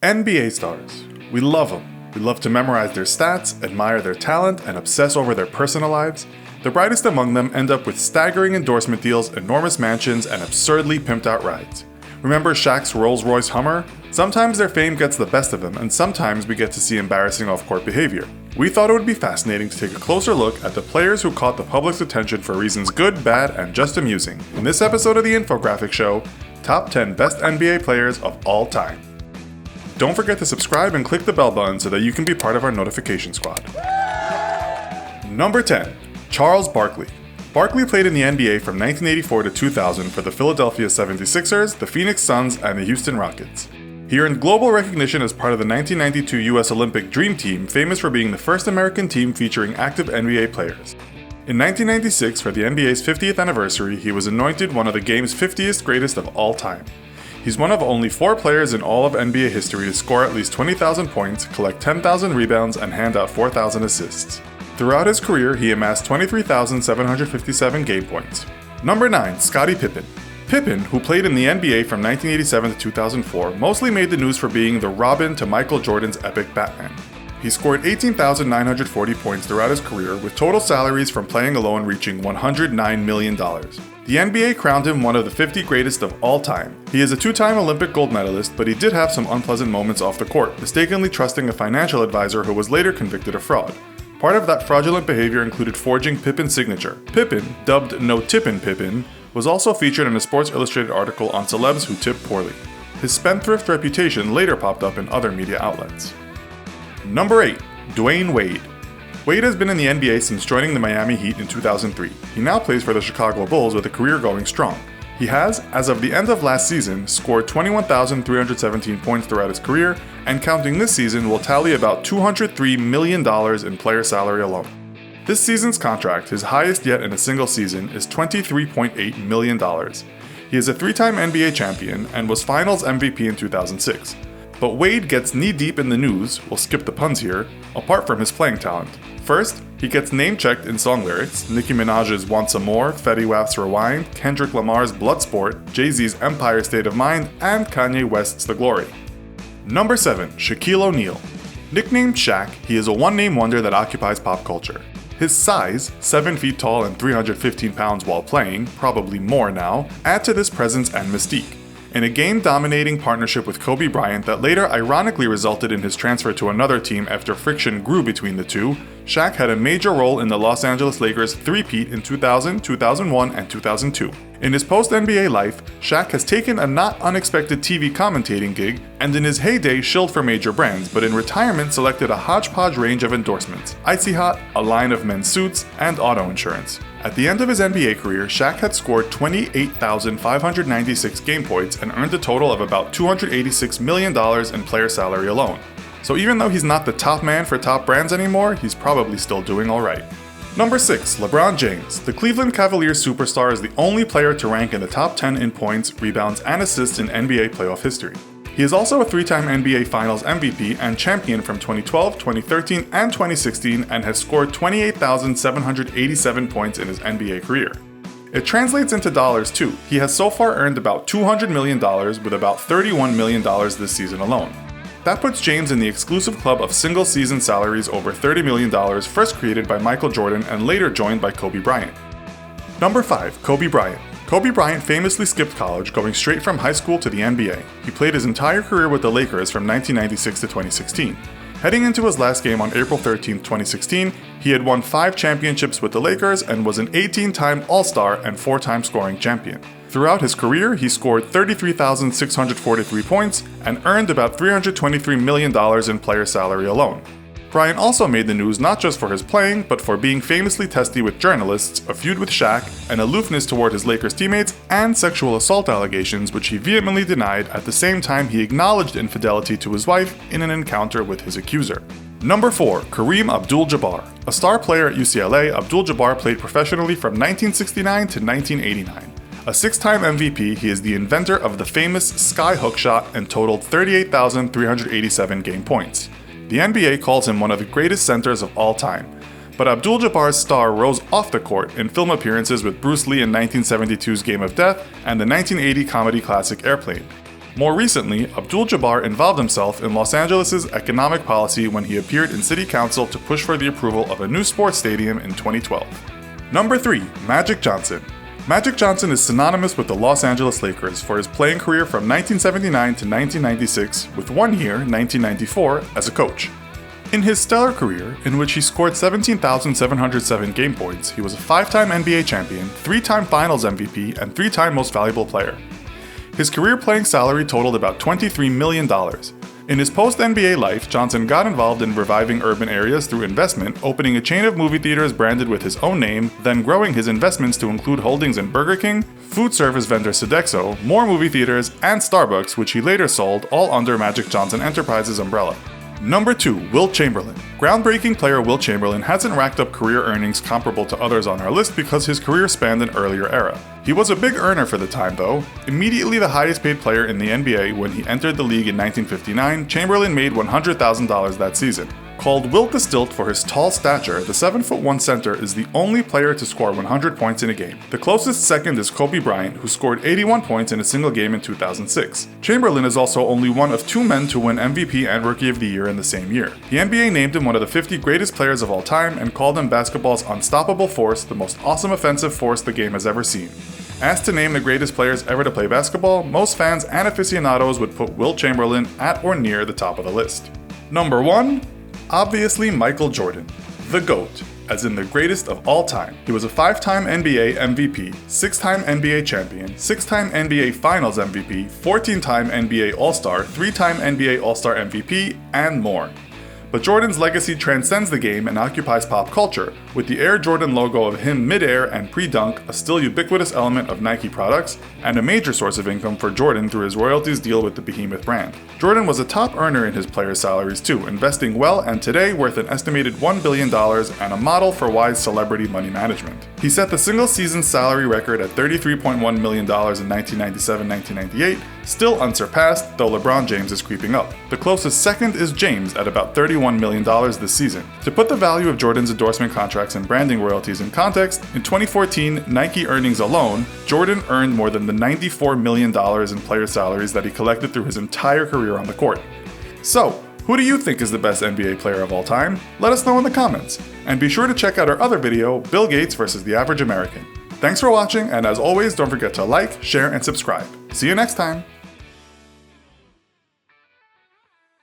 NBA stars. We love them. We love to memorize their stats, admire their talent, and obsess over their personal lives. The brightest among them end up with staggering endorsement deals, enormous mansions, and absurdly pimped out rides. Remember Shaq's Rolls-Royce Hummer? Sometimes their fame gets the best of them, and sometimes we get to see embarrassing off-court behavior. We thought it would be fascinating to take a closer look at the players who caught the public's attention for reasons good, bad, and just amusing. In this episode of the Infographics Show, Top 10 Best NBA Players of All Time. Don't forget to subscribe and click the bell button so that you can be part of our notification squad. Number 10. Charles Barkley. Barkley played in the NBA from 1984 to 2000 for the Philadelphia 76ers, the Phoenix Suns, and the Houston Rockets. He earned global recognition as part of the 1992 US Olympic Dream Team, famous for being the first American team featuring active NBA players. In 1996, for the NBA's 50th anniversary, he was anointed one of the game's 50th greatest of all time. He's one of only 4 players in all of NBA history to score at least 20,000 points, collect 10,000 rebounds, and hand out 4,000 assists. Throughout his career, he amassed 23,757 game points. Number 9. Scottie Pippen. Pippen, who played in the NBA from 1987 to 2004, mostly made the news for being the Robin to Michael Jordan's epic Batman. He scored 18,940 points throughout his career, with total salaries from playing alone reaching $109 million. The NBA crowned him one of the 50 greatest of all time. He is a 2-time Olympic gold medalist, but he did have some unpleasant moments off the court, mistakenly trusting a financial advisor who was later convicted of fraud. Part of that fraudulent behavior included forging Pippen's signature. Pippen, dubbed No Tippin' Pippen, was also featured in a Sports Illustrated article on celebs who tip poorly. His spendthrift reputation later popped up in other media outlets. Number 8. Dwyane Wade. Wade has been in the NBA since joining the Miami Heat in 2003. He now plays for the Chicago Bulls with a career going strong. He has, as of the end of last season, scored 21,317 points throughout his career, and counting this season will tally about $203 million in player salary alone. This season's contract, his highest yet in a single season, is $23.8 million. He is a 3-time NBA champion and was Finals MVP in 2006. But Wade gets knee-deep in the news, we'll skip the puns here, apart from his playing talent. First, he gets name-checked in song lyrics: Nicki Minaj's Want Some More, Fetty Wap's Rewind, Kendrick Lamar's Bloodsport, Jay-Z's Empire State of Mind, and Kanye West's The Glory. Number 7. Shaquille O'Neal. Nicknamed Shaq, he is a one-name wonder that occupies pop culture. His size, 7 feet tall and 315 pounds while playing, probably more now, add to this presence and mystique. In a game-dominating partnership with Kobe Bryant that later ironically resulted in his transfer to another team after friction grew between the two, Shaq had a major role in the Los Angeles Lakers' three-peat in 2000, 2001, and 2002. In his post-NBA life, Shaq has taken a not unexpected TV commentating gig, and in his heyday shilled for major brands, but in retirement selected a hodgepodge range of endorsements: Icy Hot, a line of men's suits, and auto insurance. At the end of his NBA career, Shaq had scored 28,596 game points and earned a total of about $286 million in player salary alone. So even though he's not the top man for top brands anymore, he's probably still doing alright. Number 6. LeBron James. The Cleveland Cavaliers superstar is the only player to rank in the top 10 in points, rebounds, and assists in NBA playoff history. He is also a 3-time NBA Finals MVP and champion from 2012, 2013, and 2016, and has scored 28,787 points in his NBA career. It translates into dollars too. He has so far earned about $200 million, with about $31 million this season alone. That puts James in the exclusive club of single-season salaries over $30 million, first created by Michael Jordan and later joined by Kobe Bryant. Number 5. Kobe Bryant. Kobe Bryant famously skipped college, going straight from high school to the NBA. He played his entire career with the Lakers from 1996 to 2016. Heading into his last game on April 13, 2016, he had won 5 championships with the Lakers and was an 18-time All-Star and 4-time scoring champion. Throughout his career, he scored 33,643 points and earned about $323 million in player salary alone. Bryant also made the news not just for his playing, but for being famously testy with journalists, a feud with Shaq, an aloofness toward his Lakers teammates, and sexual assault allegations, which he vehemently denied. At the same time, he acknowledged infidelity to his wife in an encounter with his accuser. Number 4. Kareem Abdul-Jabbar. A star player at UCLA, Abdul-Jabbar played professionally from 1969 to 1989. A 6-time MVP, he is the inventor of the famous sky hook shot and totaled 38,387 game points. The NBA calls him one of the greatest centers of all time. But Abdul-Jabbar's star rose off the court in film appearances with Bruce Lee in 1972's Game of Death and the 1980 comedy classic Airplane. More recently, Abdul-Jabbar involved himself in Los Angeles' economic policy when he appeared in city council to push for the approval of a new sports stadium in 2012. Number 3. Magic Johnson. Magic Johnson is synonymous with the Los Angeles Lakers for his playing career from 1979 to 1996, with 1 year, 1994, as a coach. In his stellar career, in which he scored 17,707 game points, he was a 5-time NBA champion, 3-time Finals MVP, and 3-time Most Valuable Player. His career playing salary totaled about $23 million. In his post-NBA life, Johnson got involved in reviving urban areas through investment, opening a chain of movie theaters branded with his own name, then growing his investments to include holdings in Burger King, food service vendor Sodexo, more movie theaters, and Starbucks, which he later sold, all under Magic Johnson Enterprises umbrella. Number 2. Wilt Chamberlain. Groundbreaking player Wilt Chamberlain hasn't racked up career earnings comparable to others on our list because his career spanned an earlier era. He was a big earner for the time though. Immediately the highest paid player in the NBA when he entered the league in 1959, Chamberlain made $100,000 that season. Called Wilt the Stilt for his tall stature, the 7'1" center is the only player to score 100 points in a game. The closest second is Kobe Bryant, who scored 81 points in a single game in 2006. Chamberlain is also only one of 2 men to win MVP and Rookie of the Year in the same year. The NBA named him one of the 50 greatest players of all time and called him basketball's unstoppable force, the most awesome offensive force the game has ever seen. Asked to name the greatest players ever to play basketball, most fans and aficionados would put Wilt Chamberlain at or near the top of the list. Number 1. Obviously Michael Jordan, the GOAT, as in the greatest of all time. He was a 5-time NBA MVP, 6-time NBA champion, 6-time NBA Finals MVP, 14-time NBA All-Star, 3-time NBA All-Star MVP, and more. But Jordan's legacy transcends the game and occupies pop culture, with the Air Jordan logo of him mid-air and pre-dunk a still ubiquitous element of Nike products, and a major source of income for Jordan through his royalties deal with the behemoth brand. Jordan was a top earner in his players' salaries too, investing well and today worth an estimated $1 billion and a model for wise celebrity money management. He set the single-season salary record at $33.1 million in 1997-1998, still unsurpassed, though LeBron James is creeping up. The closest second is James at about $31 million this season. To put the value of Jordan's endorsement contracts and branding royalties in context, in 2014 Nike earnings alone, Jordan earned more than the $94 million in player salaries that he collected through his entire career on the court. So, who do you think is the best NBA player of all time? Let us know in the comments. And be sure to check out our other video, Bill Gates versus the Average American. Thanks for watching, and as always, don't forget to like, share, and subscribe. See you next time!